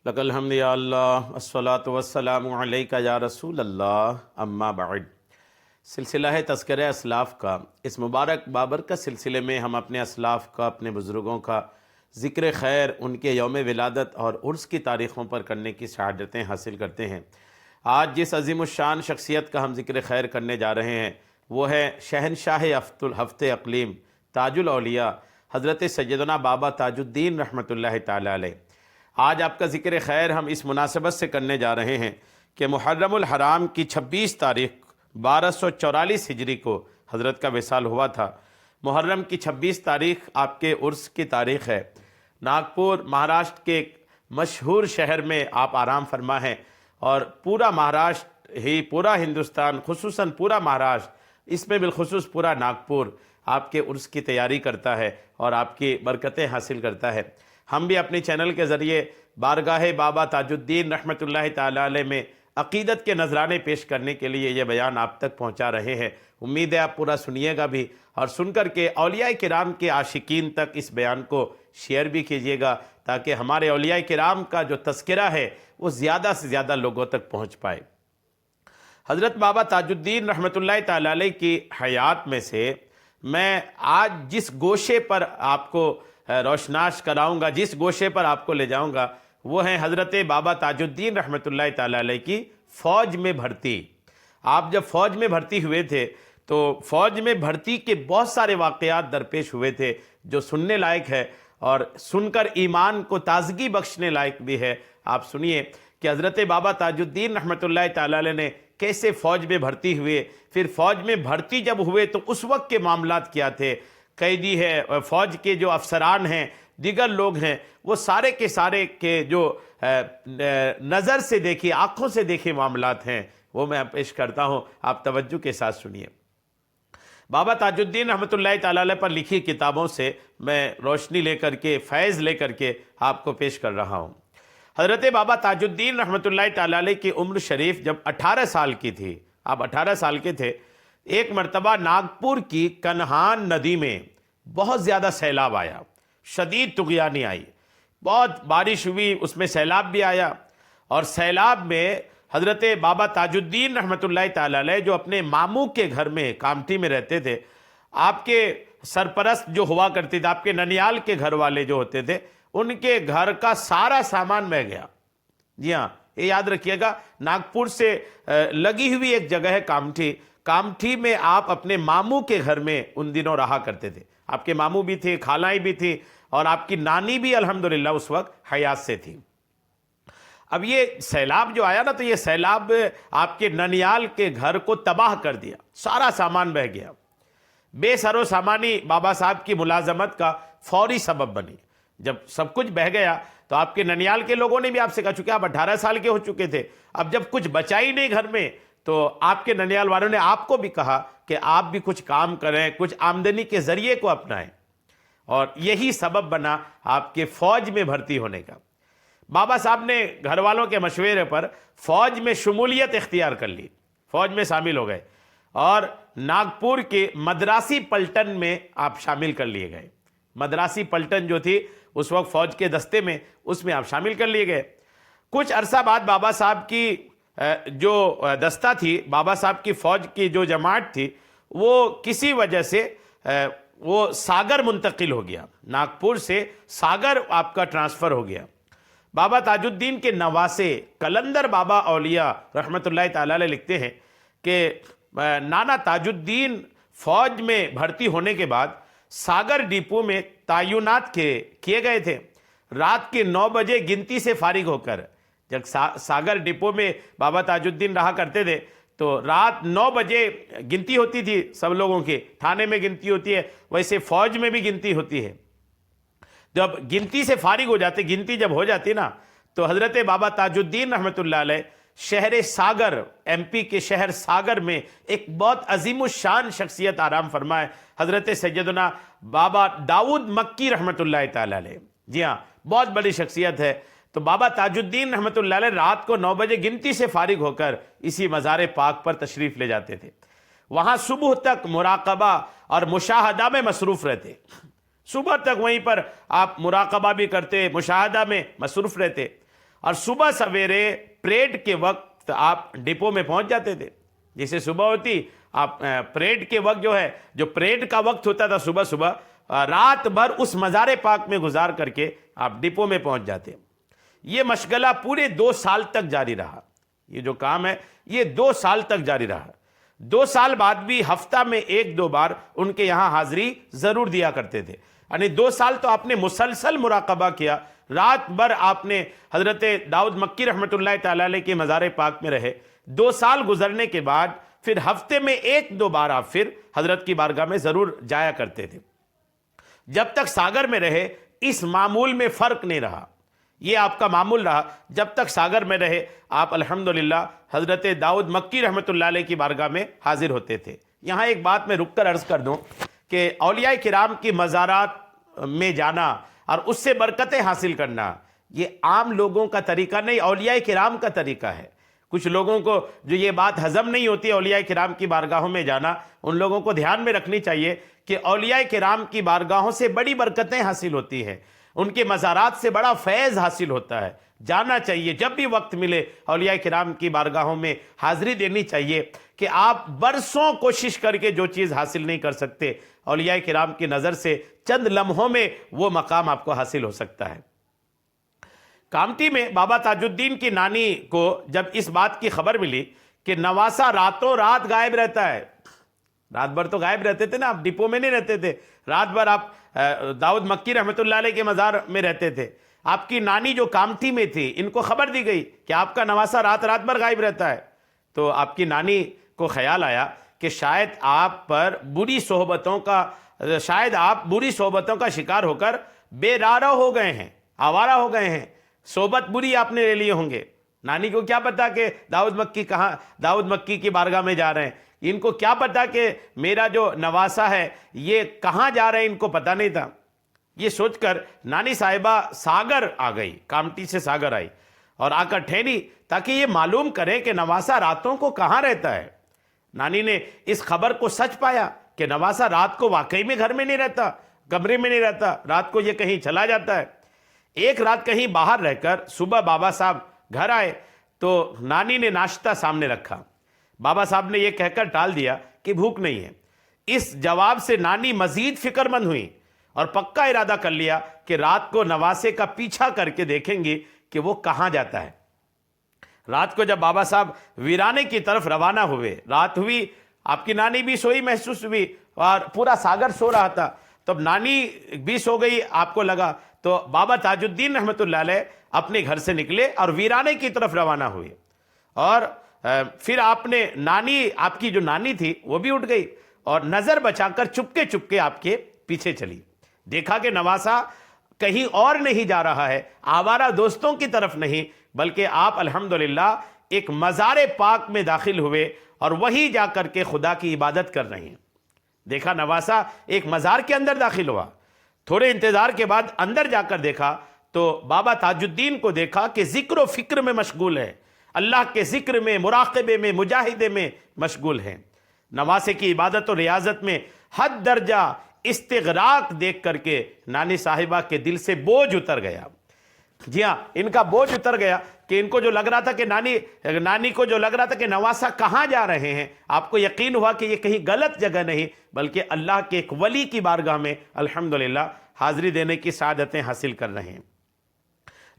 لک الحمد یا اللہ الصلاۃ والسلام علیک یا رسول اللہ اما بعد۔ سلسلہ ہے تذکرہ اسلاف کا، اس مبارک بابرکت سلسلے میں ہم اپنے اسلاف کا، اپنے بزرگوں کا ذکر خیر، ان کے یوم ولادت اور عرس کی تاریخوں پر کرنے کی سعادتیں حاصل کرتے ہیں۔ آج جس عظیم الشان شخصیت کا ہم ذکر خیر کرنے جا رہے ہیں وہ ہے شہنشاہ ہفت اقلیم، تاج الاولیاء حضرت سیدنا بابا تاج الدین رحمۃ اللہ تعالی علیہ۔ آج آپ کا ذکر خیر ہم اس مناسبت سے کرنے جا رہے ہیں کہ محرم الحرام کی 26 تاریخ 1244 ہجری کو حضرت کا وصال ہوا تھا۔ محرم کی 26 تاریخ آپ کے عرس کی تاریخ ہے۔ ناگپور مہاراشٹر کے ایک مشہور شہر میں آپ آرام فرما ہیں، اور پورا مہاراشٹر ہی، پورا ہندوستان، خصوصاً پورا مہاراشٹر، اس میں بالخصوص پورا ناگپور آپ کے عرس کی تیاری کرتا ہے اور آپ کی برکتیں حاصل کرتا ہے۔ ہم بھی اپنی چینل کے ذریعے بارگاہ بابا تاج الدین رحمۃ اللہ تعالی علیہ میں عقیدت کے نذرانے پیش کرنے کے لیے یہ بیان آپ تک پہنچا رہے ہیں۔ امید ہے آپ پورا سنیے گا بھی، اور سن کر کے اولیاء کرام کے عاشقین تک اس بیان کو شیئر بھی کیجیے گا، تاکہ ہمارے اولیاء کرام کا جو تذکرہ ہے وہ زیادہ سے زیادہ لوگوں تک پہنچ پائے۔ حضرت بابا تاج الدین رحمۃ اللہ تعالی علیہ کی حیات میں سے میں آج جس گوشے پر آپ کو روشناس کراؤں گا، جس گوشے پر آپ کو لے جاؤں گا، وہ ہیں حضرت بابا تاج الدین رحمۃ اللہ تعالی علیہ کی فوج میں بھرتی۔ آپ جب فوج میں بھرتی ہوئے تھے تو فوج میں بھرتی کے بہت سارے واقعات درپیش ہوئے تھے جو سننے لائق ہے، اور سن کر ایمان کو تازگی بخشنے لائق بھی ہے۔ آپ سنیے کہ حضرت بابا تاج الدین رحمۃ اللہ تعالی علیہ نے کیسے فوج میں بھرتی ہوئے، پھر فوج میں بھرتی جب ہوئے تو اس وقت کے معاملات کیا تھے۔ قیدی ہے، فوج کے جو افسران ہیں، دیگر لوگ ہیں، وہ سارے کے سارے کے جو نظر سے دیکھی، آنکھوں سے دیکھے معاملات ہیں، وہ میں پیش کرتا ہوں، آپ توجہ کے ساتھ سنیے۔ بابا تاج الدین رحمۃ اللہ تعالی علیہ پر لکھی کتابوں سے میں روشنی لے کر کے، فیض لے کر کے آپ کو پیش کر رہا ہوں۔ حضرت بابا تاج الدین رحمۃ اللہ تعالی علیہ کی عمر شریف جب 18 سال کی تھی، آپ 18 سال کے تھے، ایک مرتبہ ناگپور کی کنہان ندی میں بہت زیادہ سیلاب آیا، شدید طغیانی آئی، بہت بارش ہوئی، اس میں سیلاب بھی آیا، اور سیلاب میں حضرت بابا تاج الدین رحمۃ اللہ تعالی علیہ جو اپنے ماموں کے گھر میں کامٹی میں رہتے تھے، آپ کے سرپرست جو ہوا کرتے تھے، آپ کے ننیال کے گھر والے جو ہوتے تھے، ان کے گھر کا سارا سامان بہہ گیا۔ جی ہاں، یہ یاد رکھیے گا، ناگپور سے لگی ہوئی ایک جگہ ہے کامٹھی میں آپ اپنے ماموں کے گھر میں ان دنوں رہا کرتے تھے۔ آپ کے ماموں بھی تھے، خالائیں بھی تھی، اور آپ کی نانی بھی الحمدللہ اس وقت حیات سے تھی۔ اب یہ سیلاب جو آیا نا، تو یہ سیلاب آپ کے ننیال کے گھر کو تباہ کر دیا، سارا سامان بہہ گیا۔ بے سر و سامانی بابا صاحب کی ملازمت کا فوری سبب بنی۔ جب سب کچھ بہہ گیا تو آپ کے ننیال کے لوگوں نے بھی آپ سے کہا، چونکہ آپ 18 سال کے ہو چکے تھے، اب جب کچھ بچا ہی نہیں گھر میں، تو آپ کے ننیال والوں نے آپ کو بھی کہا کہ آپ بھی کچھ کام کریں، کچھ آمدنی کے ذریعے کو اپنائیں، اور یہی سبب بنا آپ کے فوج میں بھرتی ہونے کا۔ بابا صاحب نے گھر والوں کے مشورے پر فوج میں شمولیت اختیار کر لی، فوج میں شامل ہو گئے، اور ناگپور کے مدراسی پلٹن میں آپ شامل کر لیے گئے۔ مدراسی پلٹن جو تھی اس وقت فوج کے دستے میں، اس میں آپ شامل کر لیے گئے۔ کچھ عرصہ بعد بابا صاحب کی جو دستہ تھی، بابا صاحب کی فوج کی جو جماعت تھی، وہ کسی وجہ سے وہ ساگر منتقل ہو گیا، ناگپور سے ساگر آپ کا ٹرانسفر ہو گیا۔ بابا تاج الدین کے نواسے کلندر بابا اولیاء رحمۃ اللہ تعالی علیہ لکھتے ہیں کہ نانا تاج الدین فوج میں بھرتی ہونے کے بعد ساگر ڈپو میں تعینات کیے گئے تھے۔ رات کے 9 بجے گنتی سے فارغ ہو کر، جب ساگر ڈپو میں بابا تاج الدین رہا کرتے تھے تو رات 9 بجے گنتی ہوتی تھی، سب لوگوں کی تھانے میں گنتی ہوتی ہے، ویسے فوج میں بھی گنتی ہوتی ہے۔ جب گنتی سے فارغ ہو جاتے، گنتی جب ہو جاتی نا، تو حضرت بابا تاج الدین رحمۃ اللہ علیہ شہر ساگر، ایم پی کے شہر ساگر میں ایک بہت عظیم الشان شخصیت آرام فرمائے، حضرت سیدنا بابا داؤد مکی رحمۃ اللہ تعالی علیہ۔ جی ہاں، بہت بڑی شخصیت ہے۔ تو بابا تاج الدین رحمۃ اللہ علیہ رات کو 9 بجے گنتی سے فارغ ہو کر اسی مزار پاک پر تشریف لے جاتے تھے۔ وہاں صبح تک مراقبہ اور مشاہدہ میں مصروف رہتے، صبح تک وہیں پر آپ مراقبہ بھی کرتے، مشاہدہ میں مصروف رہتے، اور صبح سویرے پریڈ کے وقت آپ ڈپو میں پہنچ جاتے تھے. جیسے صبح ہوتی آپ پریڈ کے وقت جو پریڈ کا وقت ہوتا تھا صبح صبح، رات بھر اس مزار پاک میں گزار کر کے آپ ڈپو میں پہنچ جاتے. یہ مشغلہ پورے 2 سال تک جاری رہا. یہ جو کام ہے یہ 2 سال تک جاری رہا. 2 سال بعد بھی ہفتہ میں 1-2 بار ان کے یہاں حاضری ضرور دیا کرتے تھے. یعنی 2 سال تو آپ نے مسلسل مراقبہ کیا. رات بھر آپ نے حضرت داؤد مکی رحمۃ اللہ تعالی علیہ کے مزار پاک میں رہے. 2 سال گزرنے کے بعد پھر ہفتے میں 1-2 بار آپ پھر حضرت کی بارگاہ میں ضرور جایا کرتے تھے. جب تک ساگر میں رہے اس معمول میں فرق نہیں رہا. یہ آپ کا معمول رہا. جب تک ساگر میں رہے آپ الحمدللہ حضرت داؤد مکی رحمۃ اللہ علیہ کی بارگاہ میں حاضر ہوتے تھے. یہاں ایک بات میں رک کر عرض کر دوں کہ اولیاء کرام کی مزارات میں جانا اور اس سے برکتیں حاصل کرنا یہ عام لوگوں کا طریقہ نہیں، اولیاء کرام کا طریقہ ہے. کچھ لوگوں کو جو یہ بات ہضم نہیں ہوتی اولیاء کرام کی بارگاہوں میں جانا، ان لوگوں کو دھیان میں رکھنی چاہیے کہ اولیاء کرام کی بارگاہوں سے بڑی برکتیں حاصل ہوتی ہیں، ان کے مزارات سے بڑا فیض حاصل ہوتا ہے. جانا چاہیے، جب بھی وقت ملے اولیاء کرام کی بارگاہوں میں حاضری دینی چاہیے کہ آپ برسوں کوشش کر کے جو چیز حاصل نہیں کر سکتے اولیاء کرام کی نظر سے چند لمحوں میں وہ مقام آپ کو حاصل ہو سکتا ہے. کامٹی میں بابا تاج الدین کی نانی کو جب اس بات کی خبر ملی کہ نواسہ راتوں رات غائب رہتا ہے، رات بھر تو غائب رہتے تھے نا، آپ ڈپو میں نہیں رہتے تھے، رات بھر آپ داؤد مکی رحمۃ اللہ علیہ کے مزار میں رہتے تھے. آپ کی نانی جو کامٹی میں تھی ان کو خبر دی گئی کہ آپ کا نواسہ رات بھر غائب رہتا ہے. تو آپ کی نانی کو خیال آیا کہ شاید آپ بری صحبتوں کا شکار ہو کر بے راہ ہو گئے ہیں، آوارہ ہو گئے ہیں، صحبت بری آپ نے لے لیے ہوں گے. نانی کو کیا پتا کہ داؤد مکی کی بارگاہ میں جا رہے ہیں، ان کو کیا پتا کہ میرا جو نواسہ ہے یہ کہاں جا رہے ہیں، ان کو پتا نہیں تھا. یہ سوچ کر نانی صاحبہ ساگر آ گئی، کامٹی سے ساگر آئی اور آ کر ٹھہری تاکہ یہ معلوم کریں کہ نواسہ راتوں کو کہاں رہتا ہے. نانی نے اس خبر کو سچ پایا کہ نواسہ رات کو واقعی میں گھر میں نہیں رہتا، کمرے میں نہیں رہتا، رات کو یہ کہیں چلا جاتا ہے. ایک رات کہیں باہر رہ کر صبح بابا صاحب گھر آئے تو نانی نے ناشتہ سامنے رکھا. بابا صاحب نے یہ کہہ کر ٹال دیا کہ بھوک نہیں ہے. اس جواب سے نانی مزید فکر مند ہوئی اور پکا ارادہ کر لیا کہ رات کو نواسے کا پیچھا کر کے دیکھیں گی کہ وہ کہاں جاتا ہے. رات کو جب بابا صاحب ویرانے کی طرف روانہ ہوئے، رات ہوئی، آپ کی نانی بھی سوئی محسوس ہوئی اور پورا ساگر سو رہا تھا. تب نانی بھی سو گئی، آپ کو لگا تو بابا تاج الدین رحمۃ اللہ علیہ اپنے گھر سے نکلے اور ویرانے کی طرف روانہ ہوئے. اور پھر آپ کی جو نانی تھی وہ بھی اٹھ گئی اور نظر بچا کر چپکے آپ کے پیچھے چلی. دیکھا کہ نواسہ کہیں اور نہیں جا رہا ہے، آوارہ دوستوں کی طرف نہیں، بلکہ آپ الحمدللہ ایک مزار پاک میں داخل ہوئے اور وہی جا کر کے خدا کی عبادت کر رہے ہیں. دیکھا نواسہ ایک مزار کے اندر داخل ہوا. تھوڑے انتظار کے بعد اندر جا کر دیکھا تو بابا تاج الدین کو دیکھا کہ ذکر و فکر میں مشغول ہے، اللہ کے ذکر میں، مراقبے میں، مجاہدے میں مشغول ہیں. نواسے کی عبادت و ریاضت میں حد درجہ استغراق دیکھ کر کے نانی صاحبہ کے دل سے بوجھ اتر گیا. جی ہاں، ان کا بوجھ اتر گیا کہ ان کو جو لگ رہا تھا کہ نانی کو جو لگ رہا تھا کہ نواسہ کہاں جا رہے ہیں، آپ کو یقین ہوا کہ یہ کہیں غلط جگہ نہیں بلکہ اللہ کے ایک ولی کی بارگاہ میں الحمدللہ حاضری دینے کی سعادتیں حاصل کر رہے ہیں.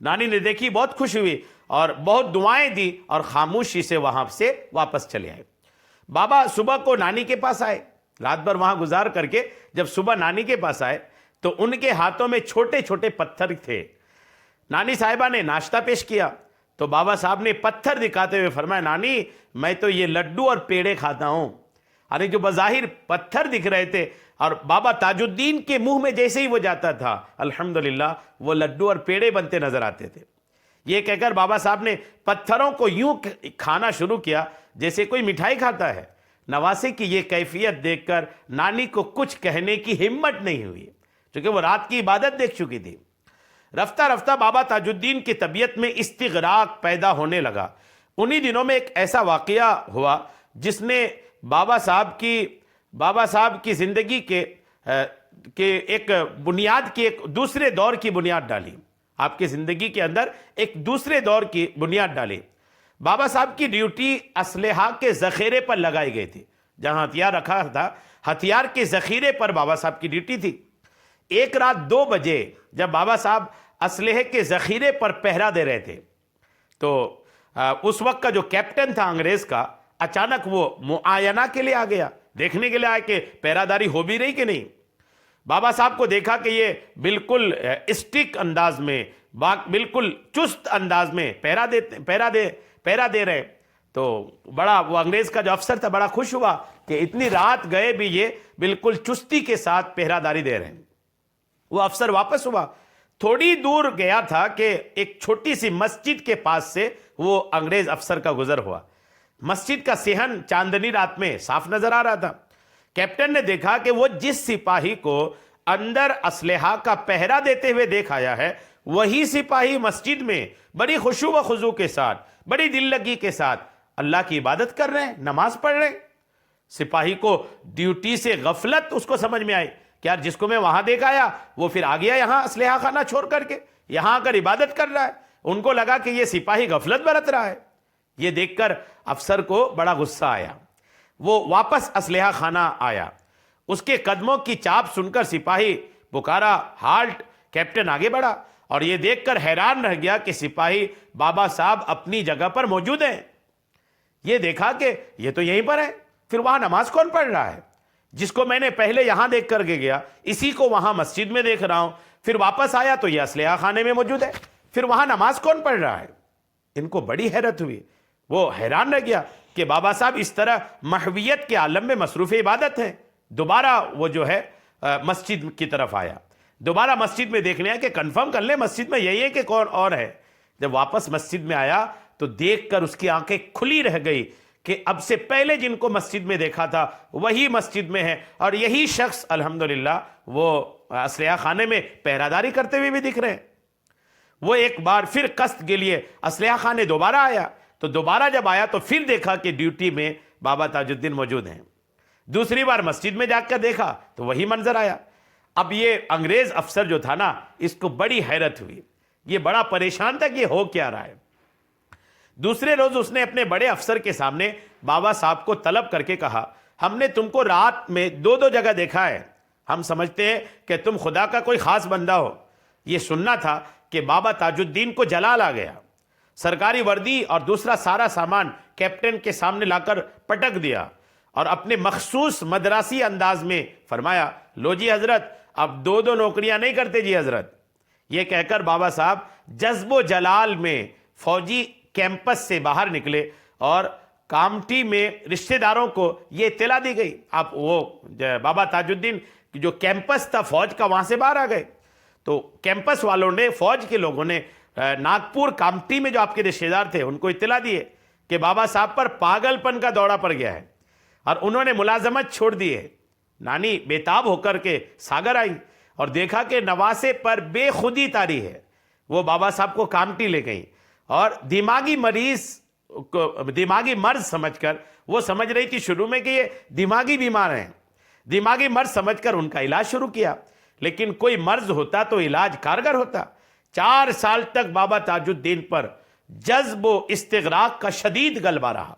نانی نے دیکھی، بہت خوش ہوئی اور بہت دعائیں دی اور خاموشی سے وہاں سے واپس چلے آئے. بابا صبح کو نانی کے پاس آئے، رات بھر وہاں گزار کر کے جب صبح نانی کے پاس آئے تو ان کے ہاتھوں میں چھوٹے چھوٹے پتھر تھے. نانی صاحبہ نے ناشتہ پیش کیا تو بابا صاحب نے پتھر دکھاتے ہوئے فرمایا، نانی میں تو یہ لڈو اور پیڑے کھاتا ہوں. یعنی جو بظاہر پتھر دکھ رہے تھے اور بابا تاج الدین کے منہ میں جیسے ہی وہ جاتا تھا الحمدللہ وہ لڈو اور پیڑے بنتے نظر آتے تھے. یہ کہہ کر بابا صاحب نے پتھروں کو یوں کھانا شروع کیا جیسے کوئی مٹھائی کھاتا ہے. نواسے کی یہ کیفیت دیکھ کر نانی کو کچھ کہنے کی ہمت نہیں ہوئی کیونکہ وہ رات کی عبادت دیکھ چکی تھی. رفتہ رفتہ بابا تاج الدین کی طبیعت میں استغراق پیدا ہونے لگا. انہی دنوں میں ایک ایسا واقعہ ہوا جس نے بابا صاحب کی زندگی کے ایک بنیاد کی، ایک دوسرے دور کی بنیاد ڈالی. آپ کی زندگی کے اندر ایک دوسرے دور کی بنیاد ڈالی۔ بابا صاحب کی ڈیوٹی اسلحہ کے ذخیرے پر لگائی گئی تھی، جہاں ہتھیار رکھا تھا ہتھیار کے ذخیرے پر بابا صاحب کی ڈیوٹی تھی۔ ایک رات 2 بجے جب بابا صاحب اسلحے کے ذخیرے پر پہرا دے رہے تھے تو اس وقت کا جو کیپٹن تھا انگریز کا، اچانک وہ معائنہ کے لیے آ گیا، دیکھنے کے لیے آیا کہ پہراداری ہو بھی رہی کہ نہیں۔ بابا صاحب کو دیکھا کہ یہ بالکل اسٹک انداز میں، بالکل چست انداز میں پہرا دے رہے، تو بڑا وہ انگریز کا جو افسر تھا بڑا خوش ہوا کہ اتنی رات گئے بھی یہ بالکل چستی کے ساتھ پہراداری دے رہے ہیں۔ وہ افسر واپس ہوا، تھوڑی دور گیا تھا کہ ایک چھوٹی سی مسجد کے پاس سے وہ انگریز افسر کا گزر ہوا۔ مسجد کا صحن چاندنی رات میں صاف نظر آ رہا تھا۔ کیپٹن نے دیکھا کہ وہ جس سپاہی کو اندر اسلحہ کا پہرا دیتے ہوئے دیکھ آیا ہے، وہی سپاہی مسجد میں بڑی خشوع و خضوع کے ساتھ، بڑی دل لگی کے ساتھ اللہ کی عبادت کر رہے ہیں، نماز پڑھ رہے ہیں۔ سپاہی کو ڈیوٹی سے غفلت اس کو سمجھ میں آئی کہ یار جس کو میں وہاں دیکھ آیا وہ پھر آ گیا یہاں اسلحہ خانہ چھوڑ کر کے، یہاں آ کر عبادت کر رہا ہے۔ ان کو لگا کہ یہ سپاہی غفلت برت رہا ہے۔ یہ دیکھ کر افسر کو بڑا غصہ آیا، وہ واپس اسلحہ خانہ آیا۔ اس کے قدموں کی چاپ سن کر سپاہی پکارا ہالٹ، کیپٹن آگے بڑھا اور یہ دیکھ کر حیران رہ گیا کہ سپاہی بابا صاحب اپنی جگہ پر موجود ہیں۔ یہ دیکھا کہ یہ تو یہیں پر ہے، پھر وہاں نماز کون پڑھ رہا ہے؟ جس کو میں نے پہلے یہاں دیکھ کر کے گیا، اسی کو وہاں مسجد میں دیکھ رہا ہوں، پھر واپس آیا تو یہ اسلحہ خانے میں موجود ہے، پھر وہاں نماز کون پڑھ رہا ہے؟ ان کو بڑی حیرت ہوئی، وہ حیران رہ گیا کہ بابا صاحب اس طرح محویت کے عالم میں مصروف عبادت ہیں۔ دوبارہ وہ جو ہے مسجد کی طرف آیا، دوبارہ مسجد میں دیکھنے آیا کہ کنفرم کر لیں مسجد میں یہی ہے کہ کون اور ہے۔ جب واپس مسجد میں آیا تو دیکھ کر اس کی آنکھیں کھلی رہ گئی کہ اب سے پہلے جن کو مسجد میں دیکھا تھا وہی مسجد میں ہے، اور یہی شخص الحمدللہ وہ اسلحہ خانے میں پہراداری کرتے ہوئے بھی دکھ رہے ہیں۔ وہ ایک بار پھر قصد کے لیے اسلحہ خانے دوبارہ آیا، تو دوبارہ جب آیا تو پھر دیکھا کہ ڈیوٹی میں بابا تاج الدین موجود ہیں۔ دوسری بار مسجد میں جا کر دیکھا تو وہی منظر آیا۔ اب یہ انگریز افسر جو تھا نا، اس کو بڑی حیرت ہوئی، یہ بڑا پریشان تھا کہ یہ ہو کیا رہا ہے۔ دوسرے روز اس نے اپنے بڑے افسر کے سامنے بابا صاحب کو طلب کر کے کہا، ہم نے تم کو رات میں 2 جگہ دیکھا ہے، ہم سمجھتے ہیں کہ تم خدا کا کوئی خاص بندہ ہو۔ یہ سننا تھا کہ بابا تاج الدین کو جلال آ گیا، سرکاری وردی اور دوسرا سارا سامان کیپٹن کے سامنے لا کر پٹک دیا اور اپنے مخصوص مدراسی انداز میں فرمایا، لو جی حضرت، اب 2 نوکریاں نہیں کرتے جی حضرت۔ یہ کہہ کر بابا صاحب جذب و جلال میں فوجی کیمپس سے باہر نکلے اور کامٹی میں رشتہ داروں کو یہ اطلاع دی گئی۔ اب وہ بابا تاج الدین جو کیمپس تھا فوج کا، وہاں سے باہر آ گئے، تو کیمپس والوں نے، فوج کے لوگوں نے ناگپور کامٹی میں جو آپ کے رشتہ دار تھے ان کو اطلاع دیے کہ بابا صاحب پر پاگل پن کا دورہ پڑ گیا ہے، اور انہوں نے ملازمت چھوڑ دی ہے۔ نانی بےتاب ہو کر کے ساگر آئی اور دیکھا کہ نواسے پر بے خودی طاری ہے۔ وہ بابا صاحب کو کامٹی لے گئیں اور دماغی مرض سمجھ کر، وہ سمجھ رہی تھی شروع میں کہ یہ دماغی بیمار ہیں، دماغی مرض سمجھ کر ان کا علاج شروع کیا۔ لیکن کوئی مرض ہوتا تو علاج کارگر ہوتا۔ 4 سال تک بابا تاج الدین پر جذب و استغراق کا شدید غلبہ رہا۔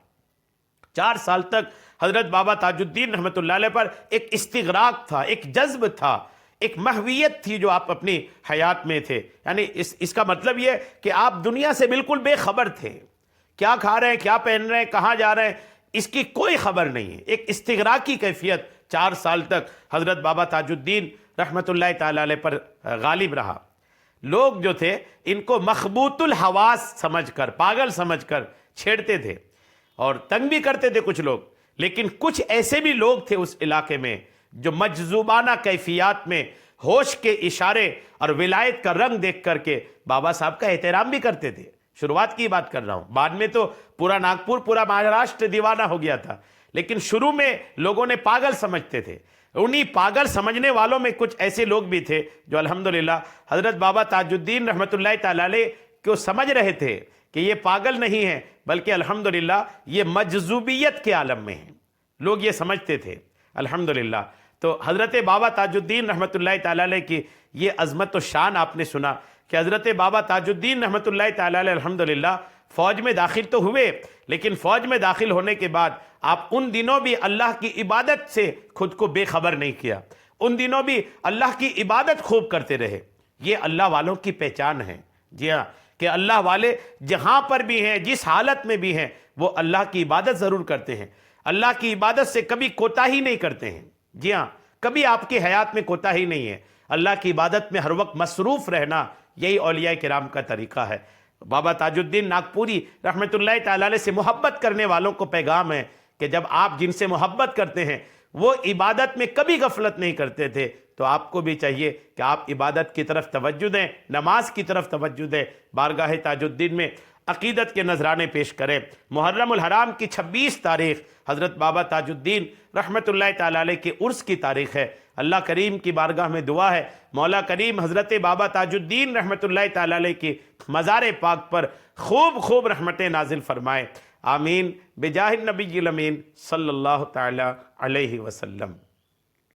4 سال تک حضرت بابا تاج الدین رحمۃ اللہ علیہ پر ایک استغراق تھا، ایک جذب تھا، ایک محویت تھی جو آپ اپنی حیات میں تھے۔ یعنی اس کا مطلب یہ کہ آپ دنیا سے بالکل بے خبر تھے، کیا کھا رہے ہیں، کیا پہن رہے ہیں، کہاں جا رہے ہیں، اس کی کوئی خبر نہیں ہے۔ ایک استغراق کی کیفیت 4 سال تک حضرت بابا تاج الدین رحمۃ اللہ تعالی علیہ پر غالب رہا۔ لوگ جو تھے ان کو مخبوط الحواس سمجھ کر، پاگل سمجھ کر چھیڑتے تھے اور تنگ بھی کرتے تھے کچھ لوگ، لیکن کچھ ایسے بھی لوگ تھے اس علاقے میں جو مجذوبانہ کیفیات میں ہوش کے اشارے اور ولایت کا رنگ دیکھ کر کے بابا صاحب کا احترام بھی کرتے تھے۔ شروعات کی بات کر رہا ہوں، بعد میں تو پورا ناگپور، پورا مہاراشٹر دیوانہ ہو گیا تھا، لیکن شروع میں لوگوں نے پاگل سمجھتے تھے۔ انہی پاگل سمجھنے والوں میں کچھ ایسے لوگ بھی تھے جو الحمدللہ حضرت بابا تاج الدین رحمۃ اللہ تعالی علیہ کو سمجھ رہے تھے کہ یہ پاگل نہیں ہیں، بلکہ الحمدللہ یہ مجذوبیت کے عالم میں ہیں۔ لوگ یہ سمجھتے تھے الحمدللہ۔ تو حضرت بابا تاج الدین رحمۃ اللہ تعالی علیہ کی یہ عظمت و شان آپ نے سنا کہ حضرت بابا تاج الدین رحمۃ اللہ تعالی علیہ الحمدللہ فوج میں داخل تو ہوئے، لیکن فوج میں داخل ہونے کے بعد آپ ان دنوں بھی اللہ کی عبادت سے خود کو بے خبر نہیں کیا، ان دنوں بھی اللہ کی عبادت خوب کرتے رہے۔ یہ اللہ والوں کی پہچان ہے، جی ہاں، کہ اللہ والے جہاں پر بھی ہیں، جس حالت میں بھی ہیں، وہ اللہ کی عبادت ضرور کرتے ہیں، اللہ کی عبادت سے کبھی کوتاہی نہیں کرتے ہیں۔ جی ہاں، کبھی آپ کی حیات میں کوتاہی نہیں ہے، اللہ کی عبادت میں ہر وقت مصروف رہنا، یہی اولیاء کرام کا طریقہ ہے۔ بابا تاج الدین ناگپوری رحمۃ اللہ تعالی علیہ سے محبت کرنے والوں کو پیغام ہے کہ جب آپ جن سے محبت کرتے ہیں وہ عبادت میں کبھی غفلت نہیں کرتے تھے، تو آپ کو بھی چاہیے کہ آپ عبادت کی طرف توجہ دیں، نماز کی طرف توجہ دیں، بارگاہ تاج الدین میں عقیدت کے نذرانے پیش کریں۔ محرم الحرام کی 26 تاریخ حضرت بابا تاج الدین رحمۃ اللہ تعالی علیہ کے عرس کی تاریخ ہے۔ اللہ کریم کی بارگاہ میں دعا ہے مولا کریم حضرت بابا تاج الدین رحمۃ اللہ تعالی علیہ کی مزار پاک پر خوب خوب رحمتیں نازل فرمائے، آمین بجاہ النبی الامین صلی اللہ تعالی علیہ وسلم۔